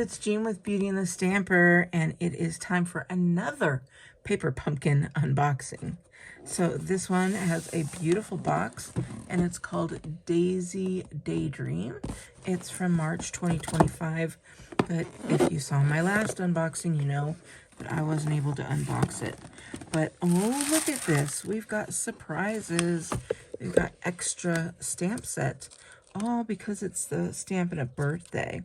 it's Jean with Beauty and the Stamper, and it is time for another paper pumpkin unboxing. So this one has a beautiful box, and it's called Daisy Daydream. It's from March 2025, but if you saw my last unboxing, you know that I wasn't able to unbox it. But oh, look at this. We've got surprises. We've got extra stamp sets, all because it's the Stampin' Up! Birthday.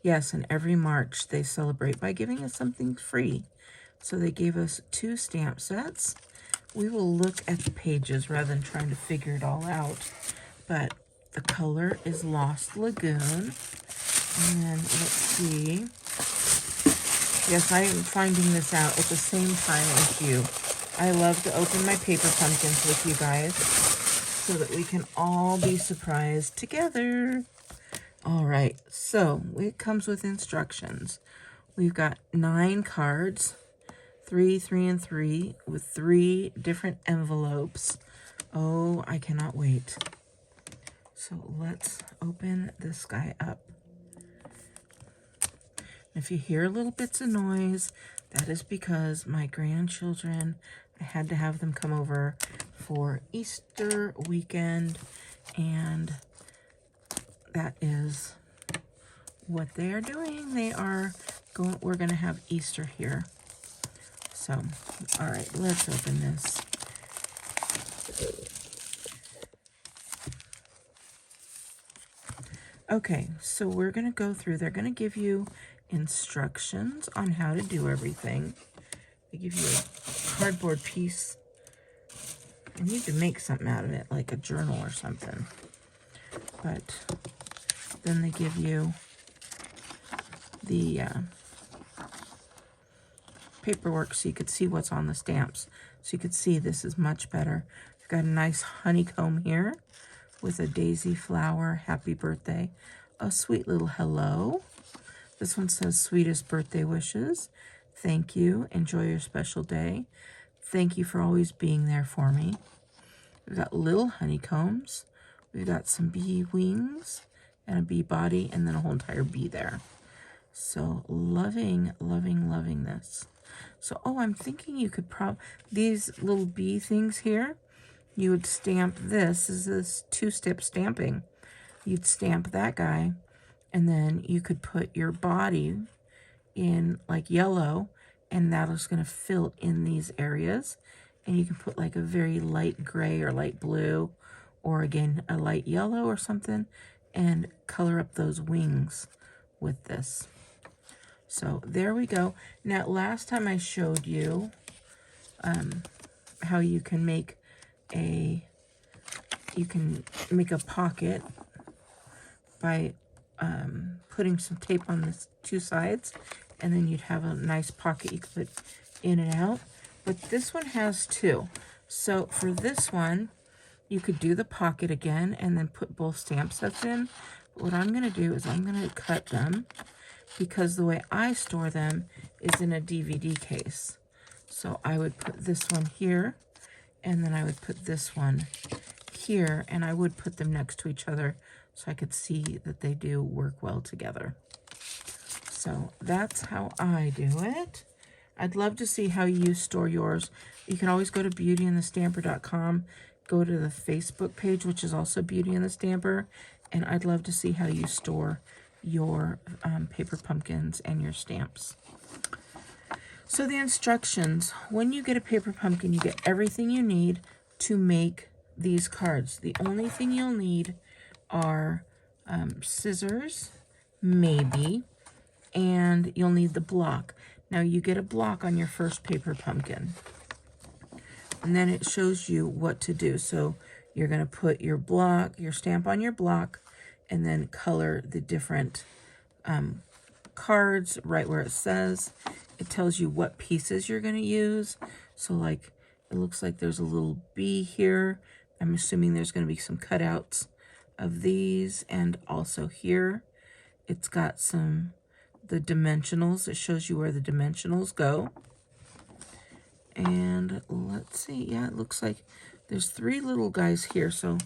Yes, and every March they celebrate by giving us something free. So they gave us 2 stamp sets. We will look at the pages rather than trying to figure it all out. But the color is Lost Lagoon. And then let's see. Yes, I am finding this out at the same time as you. I love to open my paper pumpkins with you guys so that we can all be surprised together. All right, so it comes with instructions. We've got 9 cards, 3, 3, and 3, with 3 different envelopes. Oh, I cannot wait. So let's open this guy up. If you hear little bits of noise, that is because my grandchildren, I had to have them come over for Easter weekend, and that is what they are doing. We're going to have Easter here. So, all right, let's open this. Okay, so we're going to go through. They're going to give you instructions on how to do everything. They give you a cardboard piece. I need to make something out of it, like a journal or something. But then they give you the paperwork so you could see what's on the stamps. So you could see this is much better. You've got a nice honeycomb here with a daisy flower, happy birthday, a sweet little hello. This one says sweetest birthday wishes. Thank you. Enjoy your special day. Thank you for always being there for me. We've got little honeycombs. We've got some bee wings and a bee body, and then a whole entire bee there. So loving, loving, loving this. So, oh, I'm thinking you could these little bee things here, you would stamp this. This is 2-step stamping. You'd stamp that guy, and then you could put your body in like yellow, and that is going to fill in these areas. And you can put like a very light gray or light blue, or again, a light yellow or something, and color up those wings with this. So there we go. Now, last time I showed you how you can make a pocket by putting some tape on the 2 sides, and then you'd have a nice pocket you could put in and out. But this one has 2. So for this one, you could do the pocket again and then put both stamp sets in. But what I'm going to do is I'm going to cut them, because the way I store them is in a DVD case. So I would put this one here, and then I would put this one here, and I would put them next to each other so I could see that they do work well together. So that's how I do it. I'd love to see how you store yours. You can always go to beautyandthestamper.com, go to the Facebook page, which is also Beauty and the Stamper, and I'd love to see how you store your paper pumpkins and your stamps. So the instructions: when you get a paper pumpkin, you get everything you need to make these cards. The only thing you'll need are scissors, maybe, and you'll need the block. Now you get a block on your first paper pumpkin, and then it shows you what to do. So you're going to put your stamp on your block, and then color the different cards right where it says. It tells you what pieces you're going to use. So like, it looks like there's a little bee here. I'm assuming there's going to be some cutouts of these, and also here it's got the dimensionals. It shows you where the dimensionals go. And let's see, yeah, it looks like there's 3 little guys here. So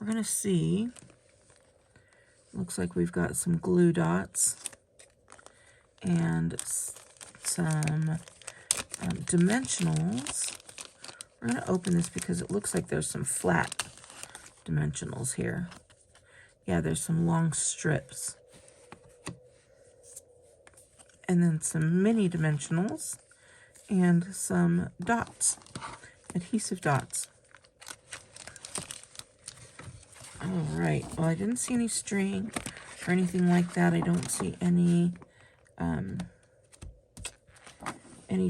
we're going to see. Looks like we've got some glue dots. and some dimensionals. We're going to open this because it looks like there's some flat dimensionals here. Yeah, there's some long strips. And then some mini dimensionals and some dots, adhesive dots. All right, well, I didn't see any string or anything like that. I don't see any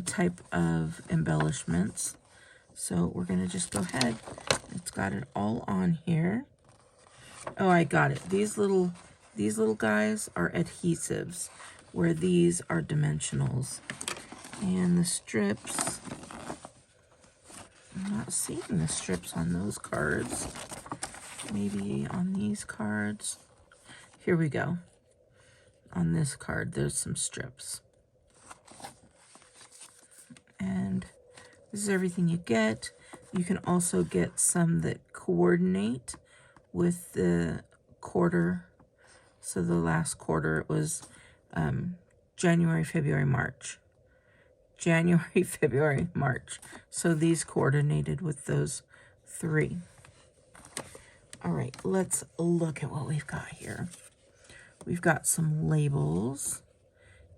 type of embellishments. So we're gonna just go ahead. It's got it all on here. Oh, I got it. These little guys are adhesives, where these are dimensionals. And the strips, I'm not seeing the strips on those cards. Maybe on these cards. Here we go. On this card, there's some strips. And this is everything you get. You can also get some that coordinate with the quarter. So the last quarter, it was January, February, March. January, February, March. So these coordinated with those three. All right, let's look at what we've got here. We've got some labels,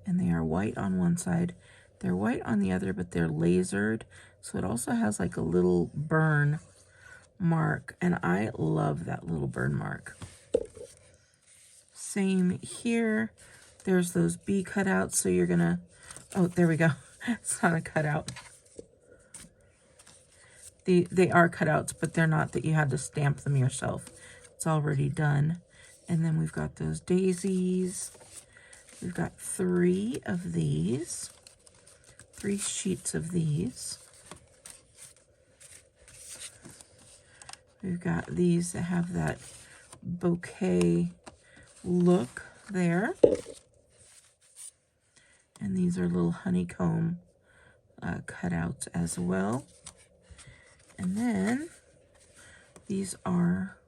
and they are white on one side. They're white on the other, but they're lasered. So it also has like a little burn mark, and I love that little burn mark. Same here. There's those B cutouts, so you're gonna, oh, there we go. It's not a cutout. They are cutouts, but they're not that you had to stamp them yourself. It's already done. And then we've got those daisies. We've got 3 of these. 3 sheets of these. We've got these that have that bouquet look there. And these are little honeycomb cutouts as well. And then these are,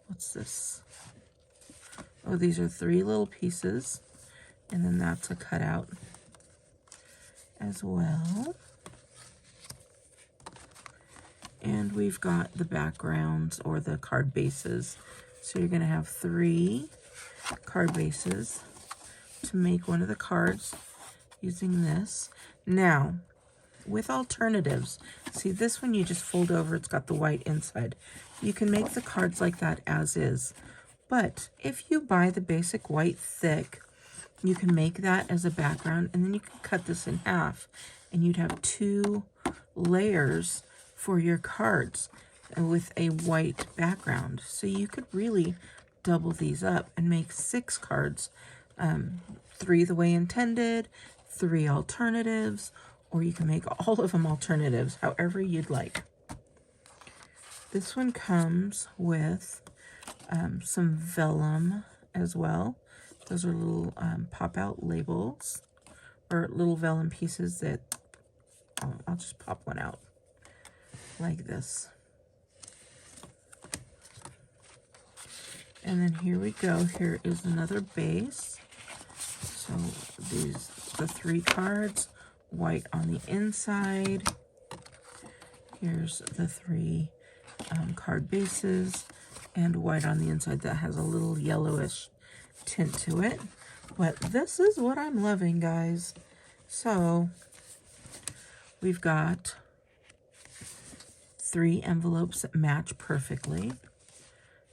what's this? Oh, these are 3 little pieces. And then that's a cutout as well. And we've got the backgrounds or the card bases. So you're going to have 3 card bases to make one of the cards using this. Now, with alternatives, see this one you just fold over, it's got the white inside. You can make the cards like that as is. But if you buy the basic white thick, you can make that as a background, and then you can cut this in half, and you'd have 2 layers for your cards with a white background. So you could really double these up and make 6 cards, 3 the way intended, 3 alternatives, or you can make all of them alternatives, however you'd like. This one comes with some vellum as well. Those are little pop-out labels, or little vellum pieces that, I'll just pop one out like this. And then here we go. Here is another base. So these, the 3 cards, white on the inside. Here's the 3 card bases, and white on the inside that has a little yellowish tint to it. But this is what I'm loving, guys. So we've got 3 envelopes that match perfectly,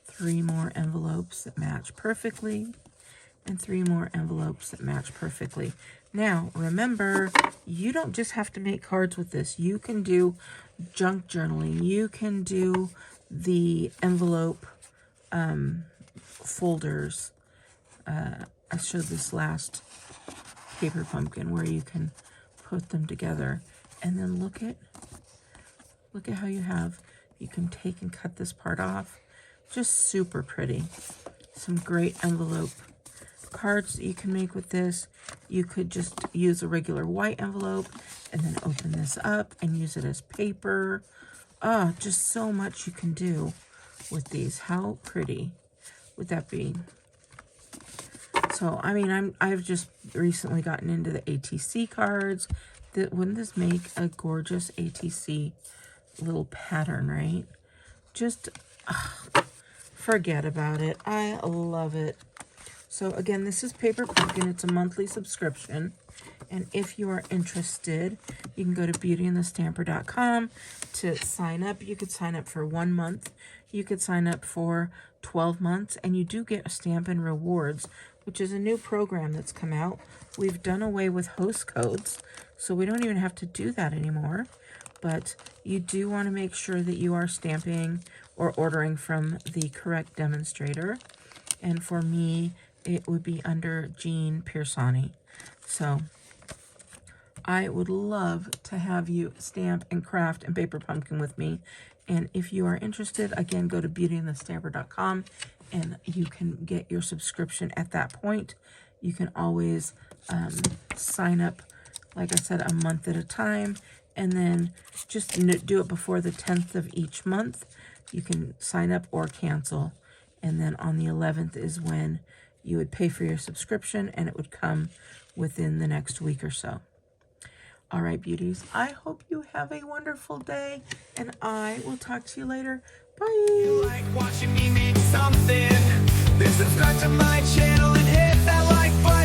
3 more envelopes that match perfectly, and 3 more envelopes that match perfectly. Now, remember, you don't just have to make cards with this. You can do junk journaling. You can do the envelope folders. I showed this last paper pumpkin where you can put them together. And then look at how you can take and cut this part off. Just super pretty. Some great envelope cards that you can make with this. You could just use a regular white envelope and then open this up and use it as paper. Oh, just so much you can do with these. How pretty would that be? So, I mean, I've just recently gotten into the ATC cards. Wouldn't this make a gorgeous ATC little pattern, right? Just forget about it. I love it. So again, this is Paper Pumpkin. It's a monthly subscription. And if you are interested, you can go to beautyandthestamper.com to sign up. You could sign up for 1 month. You could sign up for 12 months. And you do get a Stampin' Rewards, which is a new program that's come out. We've done away with host codes, so we don't even have to do that anymore. But you do want to make sure that you are stamping or ordering from the correct demonstrator. And for me, it would be under Jean Piersani. So I would love to have you stamp and craft and paper pumpkin with me. And if you are interested, again, go to beautyandthestamper.com and you can get your subscription at that point. You can always sign up, like I said, a month at a time, and then just do it before the 10th of each month. You can sign up or cancel, and then on the 11th is when you would pay for your subscription, and it would come within the next week or so. All right, beauties, I hope you have a wonderful day, and I will talk to you later. Bye. You like watching me make something, then subscribe to my channel and hit that like button.